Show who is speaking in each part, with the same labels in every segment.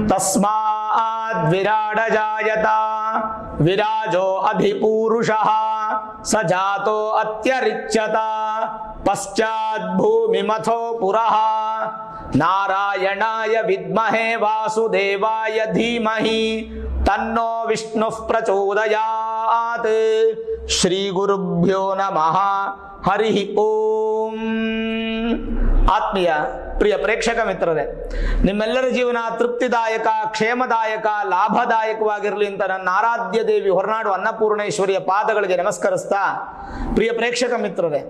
Speaker 1: ತಸ್ಮಾದ್ ವಿರಾಡ ಜಾಯತ ವಿರಾಜೋ ಅಧಿಪೂರುಷಃ ಸ ಜಾತೋ ಅತ್ಯರಿಚ್ಯತ ಪಶ್ಚಾತ್ ಭೂಮಿಮಥೋ ಪುರಃ ನಾರಾಯಣಾಯ ವಿದ್ಮಹೇ ವಾಸುದೇವಾಯ ಧೀಮಹಿ ತನ್ನೋ ವಿಷ್ಣು ಪ್ರಚೋದಯಾತ್. ಶ್ರೀ ಗುರುಭ್ಯೋ ನಮಃ. ಹರಿ ಓಂ. ಆತ್ಮೀಯ ಪ್ರಿಯ ಪ್ರೇಕ್ಷಕ ಮಿತ್ರರೇ, ನಿಮ್ಮೆಲ್ಲರ ಜೀವನ ತೃಪ್ತಿದಾಯಕ, ಕ್ಷೇಮದಾಯಕ, ಲಾಭದಾಯಕವಾಗಿರಲಿ ಅಂತ ನನ್ನ ಆರಾಧ್ಯ ದೇವಿ ಹೊರನಾಡು ಅನ್ನಪೂರ್ಣೇಶ್ವರಿಯ ಪಾದಗಳಿಗೆ ನಮಸ್ಕರಿಸ್ತಾ, ಪ್ರಿಯ ಪ್ರೇಕ್ಷಕ ಮಿತ್ರರೇ,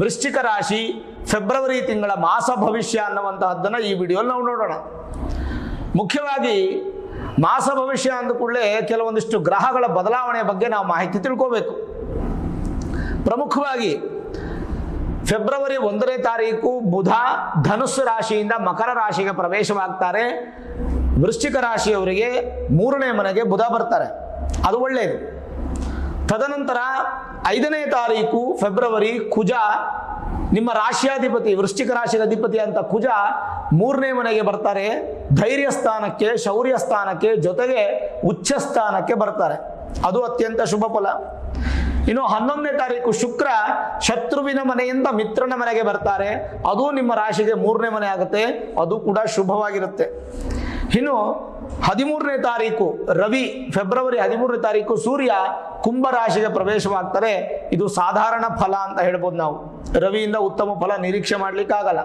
Speaker 1: ವೃಶ್ಚಿಕ ರಾಶಿ ಫೆಬ್ರವರಿ ತಿಂಗಳ ಮಾಸ ಭವಿಷ್ಯ ಅನ್ನುವಂತಹದ್ದನ್ನು ಈ ವಿಡಿಯೋಲ್ಲಿ ನಾವು ನೋಡೋಣ. ಮುಖ್ಯವಾಗಿ ಮಾಸ ಭವಿಷ್ಯ ಅಂದ ಕೂಡಲೇ ಕೆಲವೊಂದಿಷ್ಟು ಗ್ರಹಗಳ ಬದಲಾವಣೆ ಬಗ್ಗೆ ನಾವು ಮಾಹಿತಿ ತಿಳ್ಕೋಬೇಕು. ಪ್ರಮುಖವಾಗಿ ಫೆಬ್ರವರಿ 1ನೇ ತಾರೀಕು ಬುಧ ಧನುಸ್ಸು ರಾಶಿಯಿಂದ ಮಕರ ರಾಶಿಗೆ ಪ್ರವೇಶವಾಗ್ತಾರೆ. ವೃಶ್ಚಿಕ ರಾಶಿಯವರಿಗೆ 3ನೇ ಮನೆಗೆ ಬುಧ ಬರ್ತಾರೆ, ಅದು ಒಳ್ಳೆಯದು. ತದನಂತರ 5ನೇ ತಾರೀಕು ಫೆಬ್ರವರಿ ಕುಜ, ನಿಮ್ಮ ರಾಶಿಯಾಧಿಪತಿ ವೃಶ್ಚಿಕ ರಾಶಿಯ ಅಧಿಪತಿ ಅಂತ ಕುಜ 3ನೇ ಮನೆಗೆ ಬರ್ತಾರೆ. ಧೈರ್ಯ ಸ್ಥಾನಕ್ಕೆ, ಶೌರ್ಯ ಸ್ಥಾನಕ್ಕೆ, ಜೊತೆಗೆ ಉಚ್ಚ ಸ್ಥಾನಕ್ಕೆ ಬರ್ತಾರೆ, ಅದು ಅತ್ಯಂತ ಶುಭ ಫಲ. ಇನ್ನು 11ನೇ ತಾರೀಕು ಶುಕ್ರ ಶತ್ರುವಿನ ಮನೆಯಿಂದ ಮಿತ್ರನ ಮನೆಗೆ ಬರ್ತಾರೆ, ಅದು ನಿಮ್ಮ ರಾಶಿಗೆ 3ನೇ ಮನೆ ಆಗುತ್ತೆ, ಅದು ಕೂಡ ಶುಭವಾಗಿರುತ್ತೆ. ಇನ್ನು 13ನೇ ತಾರೀಕು ರವಿ, ಫೆಬ್ರವರಿ 13ನೇ ತಾರೀಕು ಸೂರ್ಯ ಕುಂಭ ರಾಶಿಗೆ ಪ್ರವೇಶವಾಗ್ತಾರೆ. ಇದು ಸಾಧಾರಣ ಫಲ ಅಂತ ಹೇಳ್ಬೋದು, ನಾವು ರವಿಯಿಂದ ಉತ್ತಮ ಫಲ ನಿರೀಕ್ಷೆ ಮಾಡ್ಲಿಕ್ಕಾಗಲ್ಲ.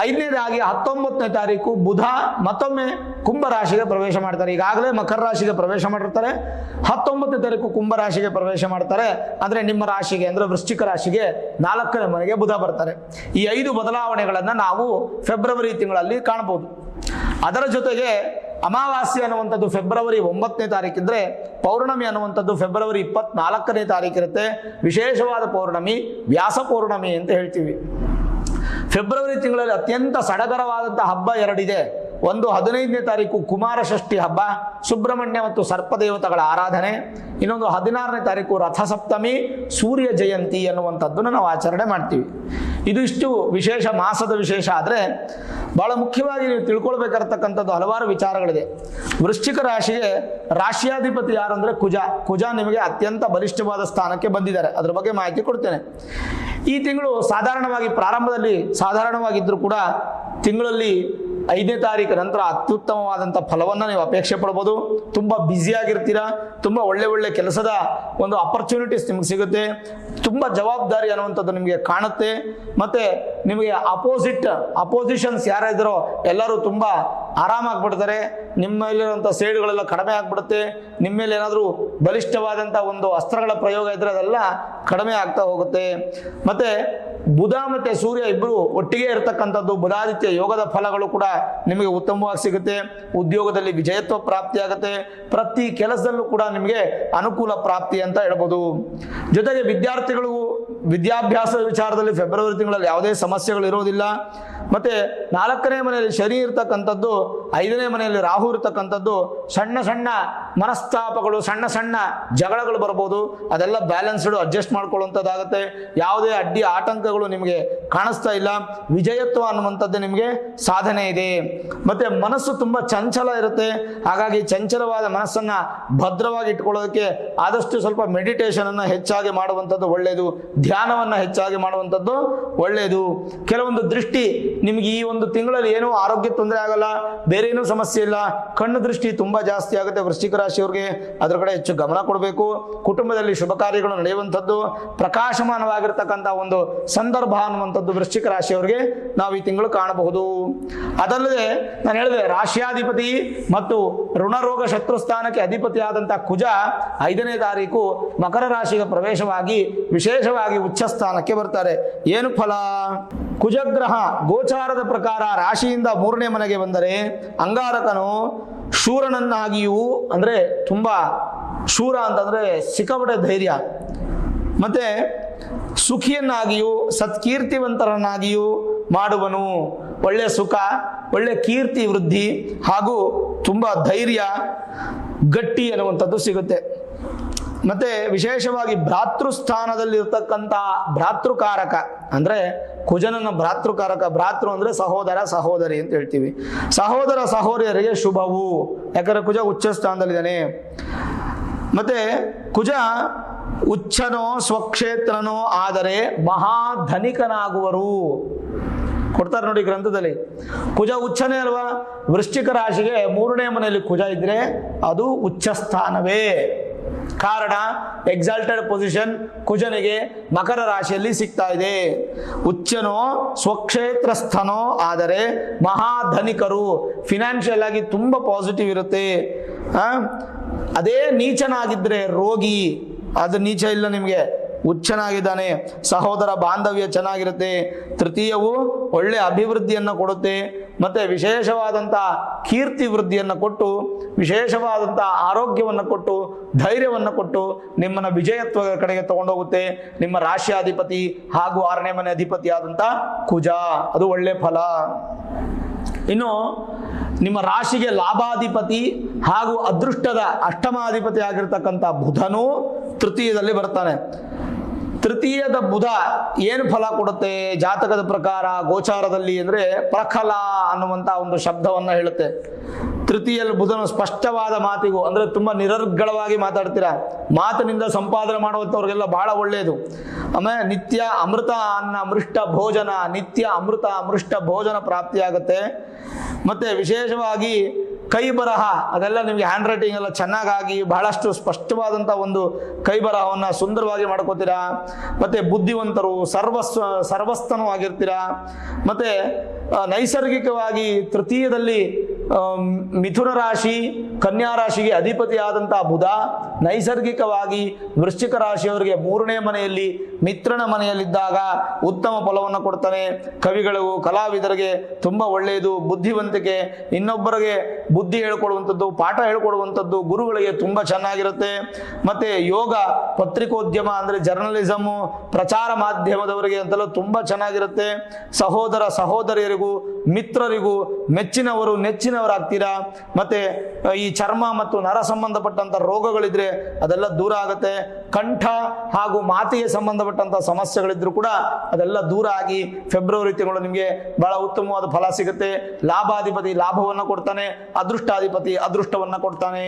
Speaker 1: 5ನೇದಾಗಿ 19ನೇ ತಾರೀಕು ಬುಧ ಮತ್ತೊಮ್ಮೆ ಕುಂಭ ರಾಶಿಗೆ ಪ್ರವೇಶ ಮಾಡ್ತಾರೆ. ಈಗಾಗಲೇ ಮಕರ ರಾಶಿಗೆ ಪ್ರವೇಶ ಮಾಡಿರ್ತಾರೆ, 19ನೇ ತಾರೀಕು ಕುಂಭ ರಾಶಿಗೆ ಪ್ರವೇಶ ಮಾಡ್ತಾರೆ. ಅಂದರೆ ನಿಮ್ಮ ರಾಶಿಗೆ, ಅಂದರೆ ವೃಶ್ಚಿಕ ರಾಶಿಗೆ 4ನೇ ಮನೆಗೆ ಬುಧ ಬರ್ತಾರೆ. ಈ 5 ಬದಲಾವಣೆಗಳನ್ನು ನಾವು ಫೆಬ್ರವರಿ ತಿಂಗಳಲ್ಲಿ ಕಾಣಬಹುದು. ಅದರ ಜೊತೆಗೆ ಅಮಾವಾಸ್ಯೆ ಅನ್ನುವಂಥದ್ದು ಫೆಬ್ರವರಿ 9ನೇ ತಾರೀಕಿದ್ರೆ, ಪೌರ್ಣಮಿ ಅನ್ನುವಂಥದ್ದು ಫೆಬ್ರವರಿ 24ನೇ ತಾರೀಕಿರುತ್ತೆ. ವಿಶೇಷವಾದ ಪೌರ್ಣಮಿ ವ್ಯಾಸ ಪೌರ್ಣಮಿ ಅಂತ ಹೇಳ್ತೀವಿ. ಫೆಬ್ರವರಿ ತಿಂಗಳಲ್ಲಿ ಅತ್ಯಂತ ಸಡಗರವಾದಂಥ ಹಬ್ಬ 2 ಇದೆ. ಒಂದು 15ನೇ ತಾರೀಕು ಕುಮಾರ ಷಷ್ಠಿ ಹಬ್ಬ, ಸುಬ್ರಹ್ಮಣ್ಯ ಮತ್ತು ಸರ್ಪದೇವತೆಗಳ ಆರಾಧನೆ. ಇನ್ನೊಂದು 16ನೇ ತಾರೀಕು ರಥಸಪ್ತಮಿ, ಸೂರ್ಯ ಜಯಂತಿ ಅನ್ನುವಂಥದ್ದನ್ನು ನಾವು ಆಚರಣೆ ಮಾಡ್ತೀವಿ. ಇದು ಇಷ್ಟು ವಿಶೇಷ, ಮಾಸದ ವಿಶೇಷ. ಆದರೆ ಬಹಳ ಮುಖ್ಯವಾಗಿ ನೀವು ತಿಳ್ಕೊಳ್ಬೇಕಾಗಿರ್ತಕ್ಕಂಥದ್ದು ಹಲವಾರು ವಿಚಾರಗಳಿದೆ. ವೃಶ್ಚಿಕ ರಾಶಿಗೆ ರಾಶಿಯಾಧಿಪತಿ ಯಾರು ಅಂದರೆ ಕುಜ. ಕುಜ ನಿಮಗೆ ಅತ್ಯಂತ ಬಲಿಷ್ಠವಾದ ಸ್ಥಾನಕ್ಕೆ ಬಂದಿದ್ದಾರೆ, ಅದರ ಬಗ್ಗೆ ಮಾಹಿತಿ ಕೊಡ್ತೇನೆ. ಈ ತಿಂಗಳು ಸಾಧಾರಣವಾಗಿ ಪ್ರಾರಂಭದಲ್ಲಿ ಸಾಧಾರಣವಾಗಿದ್ದರೂ ಕೂಡ ತಿಂಗಳಲ್ಲಿ 5ನೇ ತಾರೀಕು ನಂತರ ಅತ್ಯುತ್ತಮವಾದಂಥ ಫಲವನ್ನು ನೀವು ಅಪೇಕ್ಷೆ ಪಡ್ಬೋದು. ತುಂಬ ಬ್ಯುಸಿಯಾಗಿರ್ತೀರ, ತುಂಬ ಒಳ್ಳೆ ಕೆಲಸದ ಒಂದು ಅಪರ್ಚುನಿಟೀಸ್ ನಿಮ್ಗೆ ಸಿಗುತ್ತೆ, ತುಂಬ ಜವಾಬ್ದಾರಿ ಅನ್ನುವಂಥದ್ದು ನಿಮಗೆ ಕಾಣುತ್ತೆ. ಮತ್ತು ನಿಮಗೆ ಅಪೋಸಿಷನ್ಸ್ ಯಾರಿದ್ದಾರೋ ಎಲ್ಲರೂ ತುಂಬ ಆರಾಮಾಗ್ಬಿಡ್ತಾರೆ. ನಿಮ್ಮಲ್ಲಿರುವಂಥ ಸೇಡುಗಳೆಲ್ಲ ಕಡಿಮೆ ಆಗಿಬಿಡುತ್ತೆ. ನಿಮ್ಮ ಮೇಲೆ ಏನಾದರೂ ಬಲಿಷ್ಠವಾದಂಥ ಒಂದು ಅಸ್ತ್ರಗಳ ಪ್ರಯೋಗ ಇದ್ದರೆ ಅದೆಲ್ಲ ಕಡಿಮೆ ಆಗ್ತಾ ಹೋಗುತ್ತೆ. ಮತ್ತು ಬುಧ ಮತ್ತು ಸೂರ್ಯ ಇಬ್ಬರು ಒಟ್ಟಿಗೆ ಇರತಕ್ಕಂಥದ್ದು ಬುಧಾದಿತ್ಯ ಯೋಗದ ಫಲಗಳು ಕೂಡ ನಿಮಗೆ ಉತ್ತಮವಾಗಿ ಸಿಗುತ್ತೆ. ಉದ್ಯೋಗದಲ್ಲಿ ವಿಜಯತ್ವ ಪ್ರಾಪ್ತಿಯಾಗುತ್ತೆ. ಪ್ರತಿ ಕೆಲಸದಲ್ಲೂ ಕೂಡ ನಿಮಗೆ ಅನುಕೂಲ ಪ್ರಾಪ್ತಿ ಅಂತ ಹೇಳ್ಬೋದು. ಜೊತೆಗೆ ವಿದ್ಯಾರ್ಥಿಗಳಿಗೂ ವಿದ್ಯಾಭ್ಯಾಸದ ವಿಚಾರದಲ್ಲಿ ಫೆಬ್ರವರಿ ತಿಂಗಳಲ್ಲಿ ಯಾವುದೇ ಸಮಸ್ಯೆಗಳು ಇರೋದಿಲ್ಲ. ಮತ್ತು 4ನೇ ಮನೆಯಲ್ಲಿ ಶನಿ ಇರ್ತಕ್ಕಂಥದ್ದು, 5ನೇ ಮನೆಯಲ್ಲಿ ರಾಹು ಇರ್ತಕ್ಕಂಥದ್ದು, ಸಣ್ಣ ಮನಸ್ತಾಪಗಳು, ಸಣ್ಣ ಜಗಳಗಳು ಬರ್ಬೋದು. ಅದೆಲ್ಲ ಬ್ಯಾಲೆನ್ಸ್ಡ್ ಅಡ್ಜಸ್ಟ್ ಮಾಡ್ಕೊಳ್ಳುವಂಥದ್ದಾಗುತ್ತೆ. ಯಾವುದೇ ಅಡ್ಡಿ ಆಟಂಕಗಳು ನಿಮಗೆ ಕಾಣಿಸ್ತಾ ಇಲ್ಲ. ವಿಜಯತ್ವ ಅನ್ನುವಂಥದ್ದು ನಿಮಗೆ ಸಾಧನೆ ಇದೆ. ಮತ್ತು ಮನಸ್ಸು ತುಂಬ ಚಂಚಲ ಇರುತ್ತೆ. ಹಾಗಾಗಿ ಚಂಚಲವಾದ ಮನಸ್ಸನ್ನು ಭದ್ರವಾಗಿ ಇಟ್ಕೊಳ್ಳೋದಕ್ಕೆ ಆದಷ್ಟು ಸ್ವಲ್ಪ ಮೆಡಿಟೇಷನನ್ನು ಹೆಚ್ಚಾಗಿ ಮಾಡುವಂಥದ್ದು ಒಳ್ಳೆಯದು, ಧ್ಯಾನವನ್ನು ಹೆಚ್ಚಾಗಿ ಮಾಡುವಂಥದ್ದು ಒಳ್ಳೆಯದು. ಕೆಲವೊಂದು ದೃಷ್ಟಿ ನಿಮ್ಗೆ ಈ ಒಂದು ತಿಂಗಳಲ್ಲಿ ಏನೂ ಆರೋಗ್ಯ ತೊಂದರೆ ಆಗಲ್ಲ, ಬೇರೆ ಏನೂ ಸಮಸ್ಯೆ ಇಲ್ಲ. ಕಣ್ಣು ದೃಷ್ಟಿ ತುಂಬ ಜಾಸ್ತಿ ಆಗುತ್ತೆ ವೃಶ್ಚಿಕ ರಾಶಿಯವ್ರಿಗೆ, ಅದರ ಕಡೆ ಹೆಚ್ಚು ಗಮನ ಕೊಡಬೇಕು. ಕುಟುಂಬದಲ್ಲಿ ಶುಭ ಕಾರ್ಯಗಳು ನಡೆಯುವಂಥದ್ದು, ಪ್ರಕಾಶಮಾನವಾಗಿರ್ತಕ್ಕಂಥ ಒಂದು ಸಂದರ್ಭ ಅನ್ನುವಂಥದ್ದು ವೃಶ್ಚಿಕ ರಾಶಿಯವರಿಗೆ ನಾವು ಈ ತಿಂಗಳು ಕಾಣಬಹುದು. ಅದಲ್ಲದೆ ನಾನು ಹೇಳಿದೆ, ರಾಶಿಯಾಧಿಪತಿ ಮತ್ತು ಋಣರೋಗ ಶತ್ರುಸ್ಥಾನಕ್ಕೆ ಅಧಿಪತಿಯಾದಂಥ ಕುಜ 5ನೇ ತಾರೀಕು ಮಕರ ರಾಶಿಗೆ ಪ್ರವೇಶವಾಗಿ ವಿಶೇಷವಾಗಿ ಉಚ್ಚ ಸ್ಥಾನಕ್ಕೆ ಬರ್ತಾರೆ. ಏನು ಫಲ? ಕುಜಗ್ರಹ ಗೋಚಾರದ ಪ್ರಕಾರ ರಾಶಿಯಿಂದ 3ನೇ ಮನೆಗೆ ಬಂದರೆ ಅಂಗಾರಕನು ಶೂರನನ್ನಾಗಿಯೂ, ಅಂದರೆ ತುಂಬ ಶೂರ ಅಂತಂದರೆ ಸಿಕ್ಕಾಪಟ್ಟೆ ಧೈರ್ಯ, ಮತ್ತು ಸುಖಿಯನ್ನಾಗಿಯೂ ಸತ್ಕೀರ್ತಿವಂತರನ್ನಾಗಿಯೂ ಮಾಡುವನು. ಒಳ್ಳೆಯ ಸುಖ, ಒಳ್ಳೆಯ ಕೀರ್ತಿ ವೃದ್ಧಿ ಹಾಗೂ ತುಂಬ ಧೈರ್ಯ, ಗಟ್ಟಿ ಅನ್ನುವಂಥದ್ದು ಸಿಗುತ್ತೆ. ಮತ್ತು ವಿಶೇಷವಾಗಿ ಭ್ರಾತೃಸ್ಥಾನದಲ್ಲಿರ್ತಕ್ಕಂಥ ಭ್ರಾತೃಕಾರಕ ಅಂದರೆ ಕುಜನನ್ನ ಭ್ರಾತೃಕಾರಕ. ಭ್ರಾತೃ ಅಂದ್ರೆ ಸಹೋದರ ಸಹೋದರಿ ಅಂತ ಹೇಳ್ತೀವಿ. ಸಹೋದರ ಸಹೋದರಿಯರಿಗೆ ಶುಭವು, ಯಾಕಂದ್ರೆ ಕುಜ ಉಚ್ಚ ಸ್ಥಾನದಲ್ಲಿದ್ದಾನೆ. ಮತ್ತೆ ಕುಜ ಉಚ್ಚನೋ ಸ್ವಕ್ಷೇತ್ರನೋ ಆದರೆ ಮಹಾಧನಿಕನಾಗುವರು. ಕೊಡ್ತಾರೆ ನೋಡಿ ಗ್ರಂಥದಲ್ಲಿ. ಕುಜ ಉಚ್ಚನೇ ಅಲ್ವಾ. ವೃಶ್ಚಿಕ ರಾಶಿಗೆ 3ನೇ ಮನೆಯಲ್ಲಿ ಕುಜ ಇದ್ರೆ ಅದು ಉಚ್ಚ ಸ್ಥಾನವೇ. ಕಾರಣ ಎಕ್ಸಾಲ್ಟೆಡ್ ಪೊಸಿಷನ್ ಕುಜನಿಗೆ ಮಕರ ರಾಶಿಯಲ್ಲಿ ಸಿಗ್ತಾ ಇದೆ. ಉಚ್ಚನೋ ಸ್ವಕ್ಷೇತ್ರಸ್ಥನೋ ಆದರೆ ಮಹಾಧನಿಕರು, ಫಿನಾನ್ಷಿಯಲ್ ಆಗಿ ತುಂಬಾ ಪಾಸಿಟಿವ್ ಇರುತ್ತೆ. ಅದೇ ನೀಚನಾಗಿದ್ರೆ ರೋಗಿ, ಅದು ನೀಚ ಇಲ್ಲ ನಿಮಗೆ, ಉಚ್ಚನಾಗಿದ್ದಾನೆ. ಸಹೋದರ ಬಾಂಧವ್ಯ ಚೆನ್ನಾಗಿರುತ್ತೆ. ತೃತೀಯವು ಒಳ್ಳೆ ಅಭಿವೃದ್ಧಿಯನ್ನು ಕೊಡುತ್ತೆ. ಮತ್ತೆ ವಿಶೇಷವಾದಂಥ ಕೀರ್ತಿ ವೃದ್ಧಿಯನ್ನು ಕೊಟ್ಟು, ವಿಶೇಷವಾದಂಥ ಆರೋಗ್ಯವನ್ನು ಕೊಟ್ಟು, ಧೈರ್ಯವನ್ನು ಕೊಟ್ಟು ನಿಮ್ಮನ್ನು ವಿಜಯತ್ವ ಕಡೆಗೆ ತಗೊಂಡೋಗುತ್ತೆ. ನಿಮ್ಮ ರಾಶಿಯಾಧಿಪತಿ ಹಾಗೂ 6ನೇ ಮನೆ ಅಧಿಪತಿ ಆದಂಥ ಕುಜ, ಅದು ಒಳ್ಳೆ ಫಲ. ಇನ್ನು ನಿಮ್ಮ ರಾಶಿಗೆ ಲಾಭಾಧಿಪತಿ ಹಾಗೂ ಅದೃಷ್ಟದ ಅಷ್ಟಮಾಧಿಪತಿ ಆಗಿರ್ತಕ್ಕಂಥ ಬುಧನು ತೃತೀಯದಲ್ಲಿ ಬರ್ತಾನೆ. ತೃತೀಯದ ಬುಧ ಏನು ಫಲ ಕೊಡುತ್ತೆ ಜಾತಕದ ಪ್ರಕಾರ ಗೋಚಾರದಲ್ಲಿ ಅಂದ್ರೆ ಪ್ರಖಲ ಅನ್ನುವಂಥ ಒಂದು ಶಬ್ದವನ್ನ ಹೇಳುತ್ತೆ. ತೃತೀಯಲ್ಲಿ ಬುಧನು ಸ್ಪಷ್ಟವಾದ ಮಾತಿಗೂ, ಅಂದ್ರೆ ತುಂಬಾ ನಿರರ್ಗಳವಾಗಿ ಮಾತಾಡ್ತೀರಾ, ಮಾತಿನಿಂದ ಸಂಪಾದನೆ ಮಾಡುವಂಥವ್ರಿಗೆಲ್ಲ ಬಹಳ ಒಳ್ಳೆಯದು. ಆಮೇಲೆ ನಿತ್ಯ ಅಮೃತ ಅನ್ನ ಮೃಷ್ಟ ಭೋಜನ, ನಿತ್ಯ ಅಮೃತ ಮೃಷ್ಟ ಭೋಜನ ಪ್ರಾಪ್ತಿಯಾಗುತ್ತೆ. ಮತ್ತೆ ವಿಶೇಷವಾಗಿ ಕೈ ಬರಹ ಅದೆಲ್ಲ ನಿಮಗೆ ಹ್ಯಾಂಡ್ ರೈಟಿಂಗ್ ಎಲ್ಲ ಚೆನ್ನಾಗಾಗಿ ಬಹಳಷ್ಟು ಸ್ಪಷ್ಟವಾದಂಥ ಒಂದು ಕೈ ಬರಹವನ್ನು ಸುಂದರವಾಗಿ ಮಾಡ್ಕೋತೀರಾ. ಮತ್ತೆ ಬುದ್ಧಿವಂತರು, ಸರ್ವಸ್ಥನೂ ಆಗಿರ್ತೀರಾ. ಮತ್ತೆ ನೈಸರ್ಗಿಕವಾಗಿ ತೃತೀಯದಲ್ಲಿ ಮಿಥುನ ರಾಶಿ ಕನ್ಯಾ ರಾಶಿಗೆ ಅಧಿಪತಿಯಾದಂಥ ಬುಧ ನೈಸರ್ಗಿಕವಾಗಿ ವೃಶ್ಚಿಕ ರಾಶಿಯವರಿಗೆ 3ನೇ ಮನೆಯಲ್ಲಿ ಮಿತ್ರನ ಮನೆಯಲ್ಲಿದ್ದಾಗ ಉತ್ತಮ ಫಲವನ್ನು ಕೊಡ್ತಾನೆ. ಕವಿಗಳು ಕಲಾವಿದರಿಗೆ ತುಂಬ ಒಳ್ಳೆಯದು. ಬುದ್ಧಿವಂತಿಕೆ, ಇನ್ನೊಬ್ಬರಿಗೆ ಬುದ್ಧಿ ಹೇಳ್ಕೊಡುವಂಥದ್ದು, ಪಾಠ ಹೇಳ್ಕೊಡುವಂಥದ್ದು ಗುರುಗಳಿಗೆ ತುಂಬ ಚೆನ್ನಾಗಿರುತ್ತೆ. ಮತ್ತೆ ಯೋಗ, ಪತ್ರಿಕೋದ್ಯಮ ಅಂದರೆ ಜರ್ನಲಿಸಮು, ಪ್ರಚಾರ ಮಾಧ್ಯಮದವರಿಗೆ ಅಂತೆಲ್ಲ ತುಂಬ ಚೆನ್ನಾಗಿರುತ್ತೆ. ಸಹೋದರ ಸಹೋದರಿಯರಿಗೂ ಮಿತ್ರರಿಗೂ ಮೆಚ್ಚಿನವರು ನೆಚ್ಚಿನವರಾಗ್ತೀರಾ. ಮತ್ತೆ ಈ ಚರ್ಮ ಮತ್ತು ನರ ಸಂಬಂಧಪಟ್ಟಂತ ರೋಗಗಳಿದ್ರೆ ಅದೆಲ್ಲ ದೂರ ಆಗುತ್ತೆ. ಕಂಠ ಹಾಗೂ ಮಾತಿಗೆ ಸಂಬಂಧಪಟ್ಟಂತ ಸಮಸ್ಯೆಗಳಿದ್ರು ಕೂಡ ಅದೆಲ್ಲ ದೂರ ಆಗಿ ಫೆಬ್ರವರಿ ತಿಂಗಳು ನಿಮಗೆ ಬಹಳ ಉತ್ತಮವಾದ ಫಲ ಸಿಗುತ್ತೆ. ಲಾಭಾಧಿಪತಿ ಲಾಭವನ್ನು ಕೊಡ್ತಾನೆ, ಅದೃಷ್ಟಾಧಿಪತಿ ಅದೃಷ್ಟವನ್ನ ಕೊಡ್ತಾನೆ.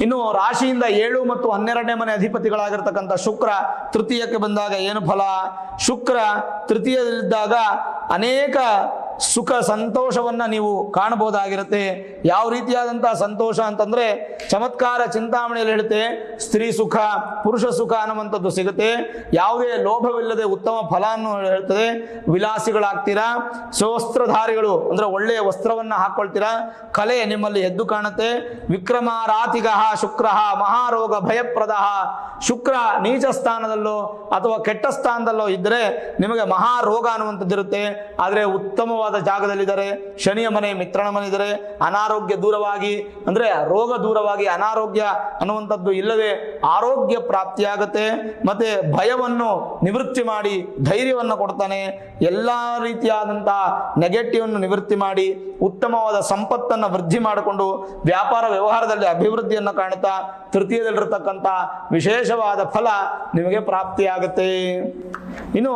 Speaker 1: ಇನ್ನು ರಾಶಿಯಿಂದ 7 ಮತ್ತು 12ನೇ ಮನೆ ಅಧಿಪತಿಗಳಾಗಿರ್ತಕ್ಕಂಥ ಶುಕ್ರ ತೃತೀಯಕ್ಕೆ ಬಂದಾಗ ಏನು ಫಲ? ಶುಕ್ರ ತೃತೀಯದಲ್ಲಿದ್ದಾಗ ಅನೇಕ ಸುಖ ಸಂತೋಷವನ್ನ ನೀವು ಕಾಣಬಹುದಾಗಿರುತ್ತೆ. ಯಾವ ರೀತಿಯಾದಂತಹ ಸಂತೋಷ ಅಂತಂದ್ರೆ ಚಮತ್ಕಾರ ಚಿಂತಾಮಣಿಯಲ್ಲಿ ಹೇಳುತ್ತೆ, ಸ್ತ್ರೀ ಸುಖ ಪುರುಷ ಸುಖ ಅನ್ನುವಂಥದ್ದು ಸಿಗುತ್ತೆ. ಯಾವುದೇ ಲೋಭವಿಲ್ಲದೆ ಉತ್ತಮ ಫಲ ಅನ್ನು ಹೇಳ್ತದೆ. ವಿಲಾಸಿಗಳಾಗ್ತೀರಾ, ಸ್ವಸ್ತ್ರಧಾರಿಗಳು ಅಂದ್ರೆ ಒಳ್ಳೆಯ ವಸ್ತ್ರವನ್ನ ಹಾಕೊಳ್ತೀರಾ. ಕಲೆ ನಿಮ್ಮಲ್ಲಿ ಎದ್ದು ಕಾಣುತ್ತೆ. ವಿಕ್ರಮಾರಾತಿಗ ಶುಕ್ರ ಮಹಾರೋಗ ಭಯಪ್ರದ. ಶುಕ್ರ ನೀಚ ಸ್ಥಾನದಲ್ಲೋ ಅಥವಾ ಕೆಟ್ಟ ಸ್ಥಾನದಲ್ಲೋ ಇದ್ದರೆ ನಿಮಗೆ ಮಹಾರೋಗ ಅನ್ನುವಂಥದ್ದು ಇರುತ್ತೆ. ಆದರೆ ಉತ್ತಮವಾದ ಜಾಗದಲ್ಲಿದ್ದಾರೆ. ಶನಿಯ ಮನೆ ಮಿತ್ರನ ಮನೆ ಇದ್ದಾರೆ. ಅನಾರೋಗ್ಯ ದೂರವಾಗಿ ಅಂದ್ರೆ ರೋಗ ದೂರವಾಗಿ ಅನಾರೋಗ್ಯ ಅನ್ನುವಂಥದ್ದು ಇಲ್ಲದೆ ಆರೋಗ್ಯ ಪ್ರಾಪ್ತಿಯಾಗುತ್ತೆ. ಮತ್ತೆ ಭಯವನ್ನು ನಿವೃತ್ತಿ ಮಾಡಿ ಧೈರ್ಯವನ್ನು ಕೊಡ್ತಾನೆ. ಎಲ್ಲ ರೀತಿಯಾದಂತಹ ನೆಗೆಟಿವ್ ಅನ್ನು ನಿವೃತ್ತಿ ಮಾಡಿ ಉತ್ತಮವಾದ ಸಂಪತ್ತನ್ನು ವೃದ್ಧಿ ಮಾಡಿಕೊಂಡು ವ್ಯಾಪಾರ ವ್ಯವಹಾರದಲ್ಲಿ ಅಭಿವೃದ್ಧಿಯನ್ನು ಕಾಣುತ್ತಾ ತೃತೀಯದಲ್ಲಿರತಕ್ಕಂಥ ವಿಶೇಷವಾದ ಫಲ ನಿಮಗೆ ಪ್ರಾಪ್ತಿಯಾಗುತ್ತೆ. ಇನ್ನು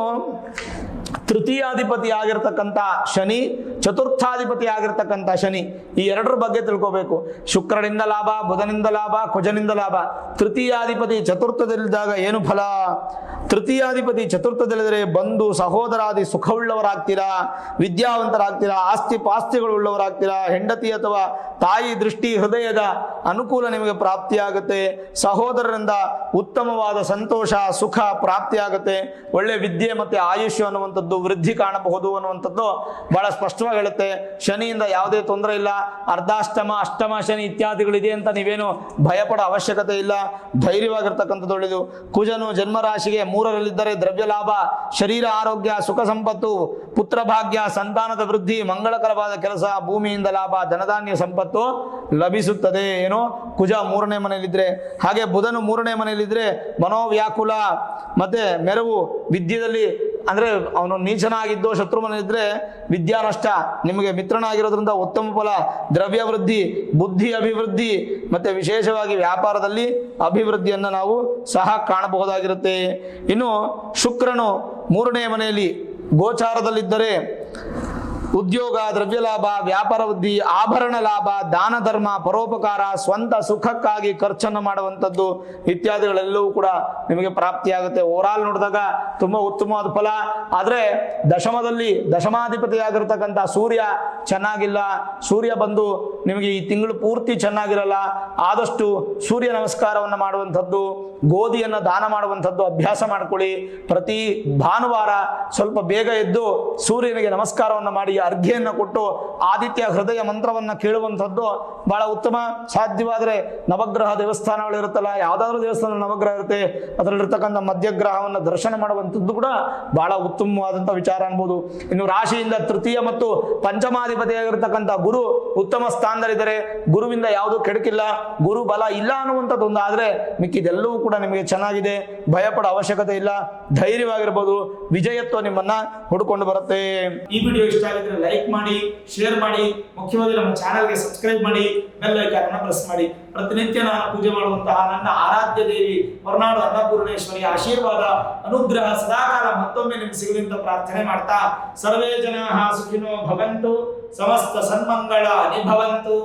Speaker 1: ತೃತೀಯಾಧಿಪತಿ ಆಗಿರ್ತಕ್ಕಂಥ ಶನಿ, ಚತುರ್ಥಾಧಿಪತಿ ಆಗಿರ್ತಕ್ಕಂಥ ಶನಿ, ಈ ಎರಡರ ಬಗ್ಗೆ ತಿಳ್ಕೋಬೇಕು. ಶುಕ್ರನಿಂದ ಲಾಭ, ಬುಧನಿಂದ ಲಾಭ, ಕುಜನಿಂದ ಲಾಭ. ತೃತೀಯಾಧಿಪತಿ ಚತುರ್ಥದಲ್ಲಿದ್ದಾಗ ಏನು ಫಲ? ತೃತೀಯಾಧಿಪತಿ ಚತುರ್ಥದಲ್ಲಿದ್ದರೆ ಬಂಧು ಸಹೋದರಾದಿ ಸುಖವುಳ್ಳವರಾಗ್ತೀರಾ, ವಿದ್ಯಾವಂತರಾಗ್ತೀರಾ, ಆಸ್ತಿ ಪಾಸ್ತಿಗಳು ಉಳ್ಳವರಾಗ್ತೀರಾ. ಹೆಂಡತಿ ಅಥವಾ ತಾಯಿ ದೃಷ್ಟಿ ಹೃದಯದ ಅನುಕೂಲ ನಿಮಗೆ ಪ್ರಾಪ್ತಿಯಾಗುತ್ತೆ. ಸಹೋದರರಿಂದ ಉತ್ತಮವಾದ ಸಂತೋಷ ಸುಖ ಪ್ರಾಪ್ತಿಯಾಗುತ್ತೆ. ಒಳ್ಳೆ ವಿದ್ಯೆ ಮತ್ತೆ ಆಯುಷ್ಯ ಅನ್ನುವಂಥದ್ದು ವೃದ್ಧಿ ಕಾಣಬಹುದು ಅನ್ನುವಂಥದ್ದು ಬಹಳ ಸ್ಪಷ್ಟವಾಗಿ ಹೇಳುತ್ತೆ. ಶನಿಯಿಂದ ಯಾವುದೇ ತೊಂದರೆ ಇಲ್ಲ. ಅರ್ಧಾಷ್ಟಮ ಅಷ್ಟಮ ಶನಿ ಇತ್ಯಾದಿಗಳಿದೆ ಅಂತ ನೀವೇನು ಭಯಪಡೋ ಅವಶ್ಯಕತೆ ಇಲ್ಲ. ಧೈರ್ಯವಾಗಿರ್ತಕ್ಕಂಥದ್ದು ಒಳ್ಳೆಯದು. ಕುಜನು ಜನ್ಮರಾಶಿಗೆ 3ರಲ್ಲಿದ್ದರೆ ದ್ರವ್ಯ ಲಾಭ, ಶರೀರ ಆರೋಗ್ಯ, ಸುಖ ಸಂಪತ್ತು, ಪುತ್ರ ಭಾಗ್ಯ, ಸಂತಾನದ ವೃದ್ಧಿ, ಮಂಗಳಕರವಾದ ಕೆಲಸ, ಭೂಮಿಯಿಂದ ಲಾಭ, ಧನಧಾನ್ಯ ಸಂಪತ್ತು ಲಭಿಸುತ್ತದೆ. ಏನೋ ಕುಜ 3ನೇ ಮನೆಯಲ್ಲಿದ್ರೆ. ಹಾಗೆ ಬುಧನು 3ನೇ ಮನೆಯಲ್ಲಿದ್ರೆ ಮನೋವ್ಯಾಕುಲ ಮತ್ತೆ ಮೆರವು, ವಿದ್ಯೆಯಲ್ಲಿ ಅಂದ್ರೆ ಅವನು ನೀಚನಾಗಿದ್ದು ಶತ್ರು ಮನೆಯಿದ್ರೆ ವಿದ್ಯಾ ನಷ್ಟ. ನಿಮಗೆ ಮಿತ್ರನಾಗಿರೋದ್ರಿಂದ ಉತ್ತಮ ಫಲ, ದ್ರವ್ಯ ವೃದ್ಧಿ, ಬುದ್ಧಿ ಅಭಿವೃದ್ಧಿ, ಮತ್ತೆ ವಿಶೇಷವಾಗಿ ವ್ಯಾಪಾರದಲ್ಲಿ ಅಭಿವೃದ್ಧಿಯನ್ನು ನಾವು ಸಹ ಕಾಣಬಹುದಾಗಿರುತ್ತೆ. ಇನ್ನು ಶುಕ್ರನು 3ನೇ ಮನೆಯಲ್ಲಿ ಗೋಚಾರದಲ್ಲಿದ್ದರೆ ಉದ್ಯೋಗ, ದ್ರವ್ಯ ಲಾಭ, ವ್ಯಾಪಾರ ವೃದ್ಧಿ, ಆಭರಣ ಲಾಭ, ದಾನ ಧರ್ಮ, ಪರೋಪಕಾರ, ಸ್ವಂತ ಸುಖಕ್ಕಾಗಿ ಖರ್ಚನ್ನು ಮಾಡುವಂಥದ್ದು ಇತ್ಯಾದಿಗಳೆಲ್ಲವೂ ಕೂಡ ನಿಮಗೆ ಪ್ರಾಪ್ತಿಯಾಗುತ್ತೆ. ಓವರಾಲ್ ನೋಡಿದಾಗ ತುಂಬಾ ಉತ್ತಮವಾದ ಫಲ. ಆದರೆ ದಶಮದಲ್ಲಿ ದಶಮಾಧಿಪತಿಯಾಗಿರ್ತಕ್ಕಂಥ ಸೂರ್ಯ ಚೆನ್ನಾಗಿಲ್ಲ. ಸೂರ್ಯ ಬಂದು ನಿಮಗೆ ಈ ತಿಂಗಳು ಪೂರ್ತಿ ಚೆನ್ನಾಗಿರಲ್ಲ. ಆದಷ್ಟು ಸೂರ್ಯ ನಮಸ್ಕಾರವನ್ನು ಮಾಡುವಂಥದ್ದು, ಗೋಧಿಯನ್ನು ದಾನ ಮಾಡುವಂಥದ್ದು ಅಭ್ಯಾಸ ಮಾಡ್ಕೊಳ್ಳಿ. ಪ್ರತಿ ಭಾನುವಾರ ಸ್ವಲ್ಪ ಬೇಗ ಎದ್ದು ಸೂರ್ಯನಿಗೆ ನಮಸ್ಕಾರವನ್ನು ಮಾಡಿ ಅರ್ಘ್ಯವನ್ನು ಕೊಟ್ಟು ಆದಿತ್ಯ ಹೃದಯ ಮಂತ್ರವನ್ನು ಕೇಳುವಂಥದ್ದು ಬಹಳ ಉತ್ತಮ. ಸಾಧ್ಯವಾದರೆ ನವಗ್ರಹ ದೇವಸ್ಥಾನಗಳು ಇರುತ್ತಲ್ಲ, ಯಾವುದಾದ್ರೂ ದೇವಸ್ಥಾನ ನವಗ್ರಹ ಇರುತ್ತೆ, ಅದರಲ್ಲಿರ್ತಕ್ಕಂಥ ಮಧ್ಯಗ್ರಹವನ್ನು ದರ್ಶನ ಮಾಡುವಂಥದ್ದು ಕೂಡ ಬಹಳ ಉತ್ತಮವಾದಂಥ ವಿಚಾರ ಅನ್ಬೋದು. ಇನ್ನು ರಾಶಿಯಿಂದ ತೃತೀಯ ಮತ್ತು ಪಂಚಮಾಧಿಪತಿಯಾಗಿರ್ತಕ್ಕಂಥ ಗುರು ಉತ್ತಮ ಸ್ಥಾನದಲ್ಲಿದ್ದರೆ ಗುರುವಿಂದ ಯಾವುದೂ ಕೆಡಕಿಲ್ಲ, ಗುರು ಬಲ ಇಲ್ಲ ಅನ್ನುವಂಥದ್ದು ಒಂದು. ಆದರೆ ಮಿಕ್ಕಿದೆಲ್ಲವೂ ಕೂಡ ನಿಮಗೆ ಚೆನ್ನಾಗಿದೆ, ಭಯಪಡೋ ಅವಶ್ಯಕತೆ ಇಲ್ಲ, ಧೈರ್ಯವಾಗಿರ್ಬೋದು, ವಿಜಯತ್ವ ನಿಮ್ಮನ್ನ ಹುಡುಕೊಂಡು ಬರುತ್ತೆ. ಈ ವಿಡಿಯೋ ಇಷ್ಟ ಆಗಿದ್ರೆ ಲೈಕ್ ಮಾಡಿ, ಶೇರ್ ಮಾಡಿ, ಮುಖ್ಯವಾಗಿ ನಮ್ಮ ಚಾನೆಲ್ಗೆ ಸಬ್ಸ್ಕ್ರೈಬ್ ಮಾಡಿ, ಬೆಲ್ ಐಕಾನ್ ಅನ್ನು ಪ್ರೆಸ್ ಮಾಡಿ. ಪ್ರತಿನಿತ್ಯ ನಾನು ಪೂಜೆ ಮಾಡುವಂತಹ ನನ್ನ ಆರಾಧ್ಯ ದೇವಿ ಹೊರನಾಡು ಅನ್ನಪೂರ್ಣೇಶ್ವರಿ ಆಶೀರ್ವಾದ ಅನುಗ್ರಹ ಸದಾಕಾಲ ಮತ್ತೊಮ್ಮೆ ನಿಮ್ಗೆ ಸಿಗಲಿ ಅಂತ ಪ್ರಾರ್ಥನೆ ಮಾಡ್ತಾ, ಸರ್ವೇ ಜನಾಃ ಸುಖಿನೋ ಭವಂತು, ಸಮಸ್ತ ಸನ್ಮಂಗಳ ನಿಭವಂತು.